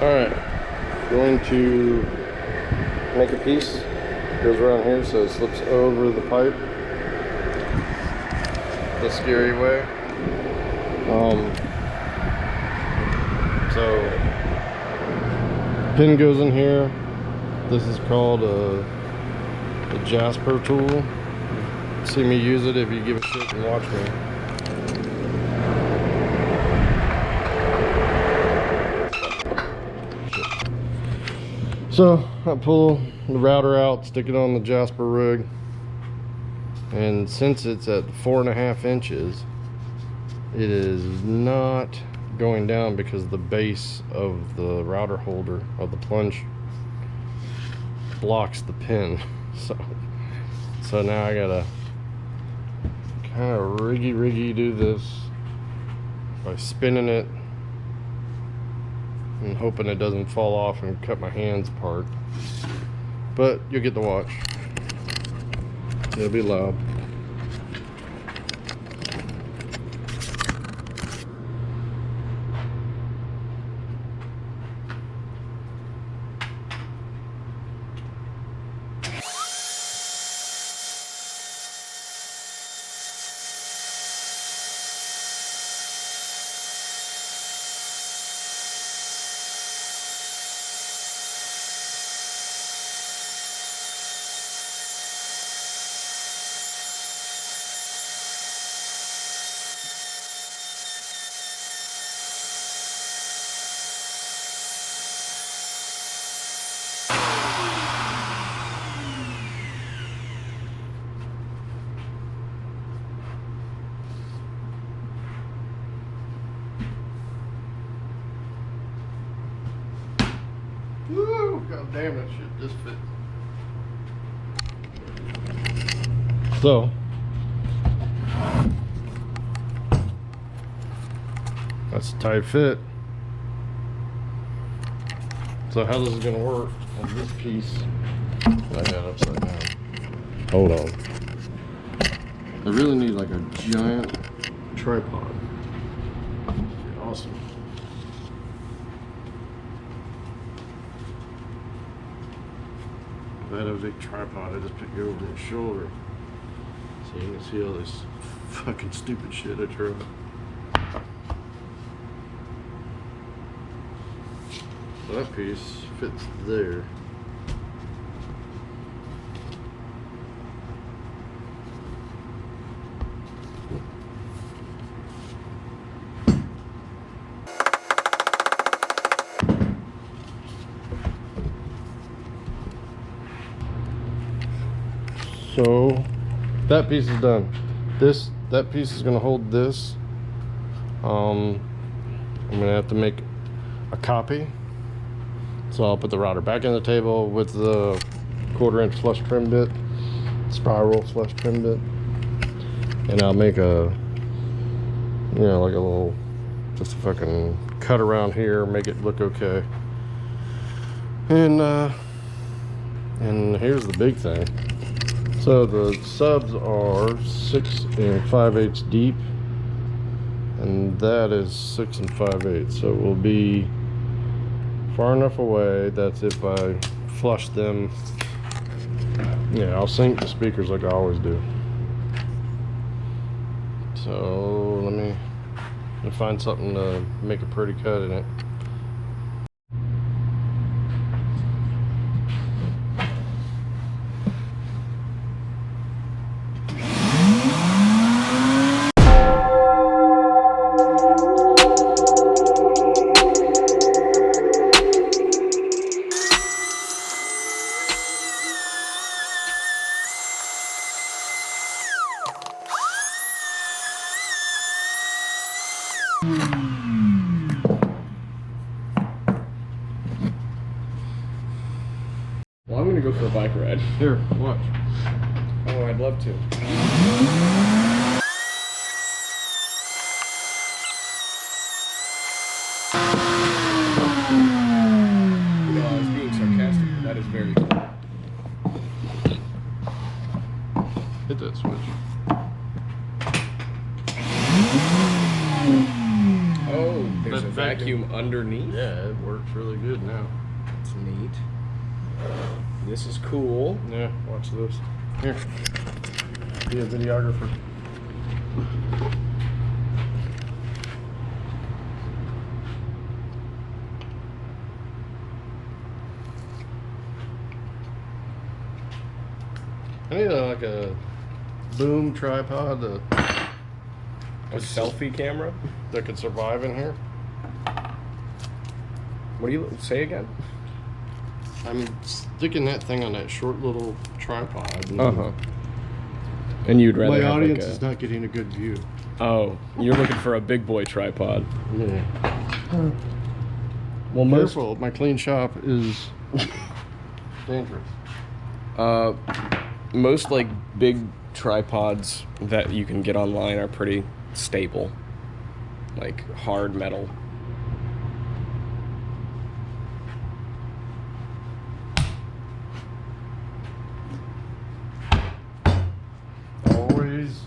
Alright, going to make a piece. Goes around here so it slips over the pipe the scary way. So pin goes in here. This is called a Jasper tool. See me use it if you give a shit and watch me. So I pull the router out, stick it on the Jasper rig, and since it's at 4.5 inches, it is not going down because the base of the router holder of the plunge blocks the pin. So now I gotta kind of riggy do this by spinning it and hoping it doesn't fall off and cut my hands apart. But you'll get to watch. It'll be loud. Woo! God damn, that shit just fit. So that's a tight fit. So how this is gonna work on this piece, I got it upside down. Hold on. I really need like a giant tripod. That'd be awesome. If I had a big tripod, I just put you over my shoulder so you can see all this fucking stupid shit I tried. So that piece fits there. So that piece is done. That piece is going to hold this. I'm going to have to make a copy. So I'll put the router back in the table with the 1/4 inch flush trim bit, spiral flush trim bit, and I'll make a, you know, like a little, just a fucking cut around here, make it look okay. And here's the big thing. So the subs are 6 5/8 deep, and that is 6 5/8. So it will be far enough away that if I flush them, yeah, I'll sync the speakers like I always do. So let me find something to make a pretty cut in it. Well, I'm gonna go for a bike ride. Here, watch. Oh, I'd love to. No, I was being sarcastic, but that is very cool. Hit that switch. Oh, there's That a vacuum vacuum underneath? Yeah, it works really good now. That's neat. This is cool. Yeah, watch this. Here. Be a videographer. I need like a boom tripod A selfie camera? that could survive in here. What do you say again? I'm sticking that thing on that short little tripod. And you'd rather My have audience like is not getting a good view. Oh, you're looking for a big boy tripod. Yeah. Well, Careful, my clean shop is dangerous. Most like big tripods that you can get online are pretty stable, like hard metal. Always.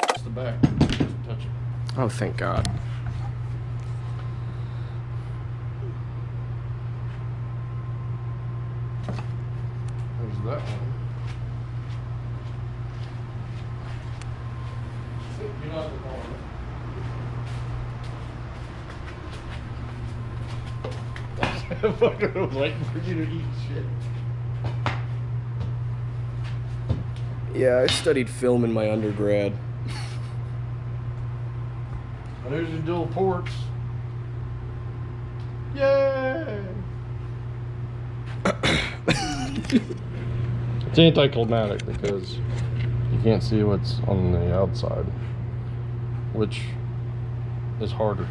It's the back. Just touch it. Oh, thank God. There's that one. Get out the corner. I'm fucking waiting for you to eat shit. Yeah, I studied film in my undergrad. And there's your dual ports. Yay! It's anticlimactic because you can't see what's on the outside, which is harder.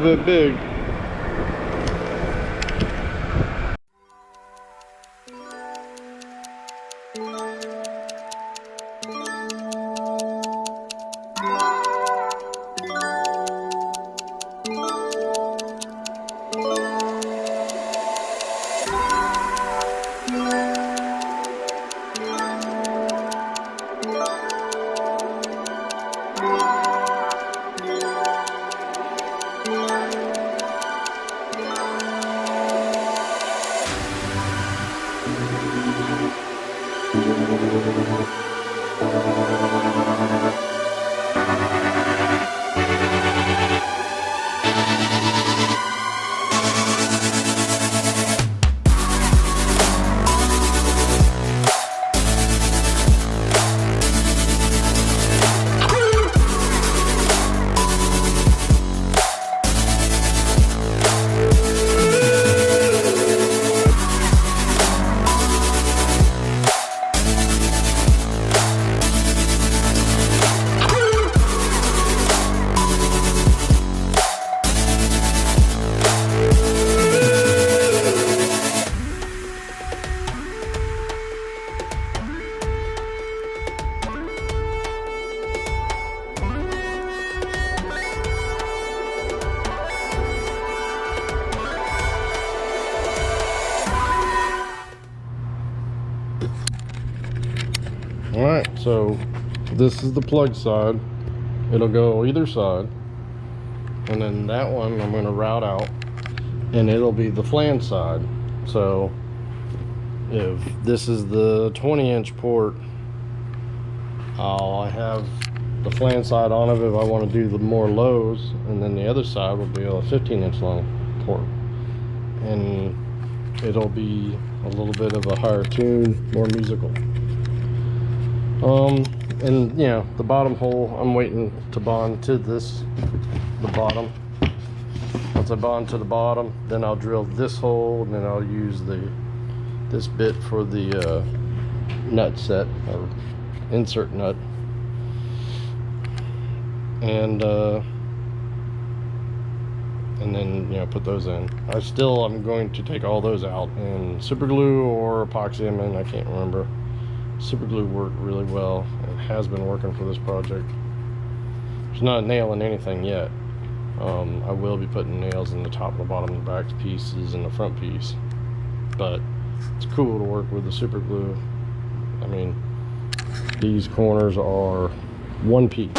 bit big. Alright, so this is the plug side. It'll go either side. And then that one I'm going to route out. And it'll be the flange side. So if this is the 20-inch port, I'll have the flange side on of it if I want to do the more lows. And then the other side will be a 15-inch long port. And it'll be a little bit of a higher tune, more musical. And you know, the bottom hole, I'm waiting to bond to the bottom. Once I bond to the bottom, then I'll drill this hole, and then I'll use this bit for the nut set, or insert nut. And then, you know, put those in. I'm going to take all those out in super glue or epoxy them in, I can't remember. Super glue worked really well and has been working for this project. There's not a nail in anything yet. I will be putting nails in the top and the bottom and the back pieces and the front piece, but it's cool to work with the super glue. I mean, these corners are one piece,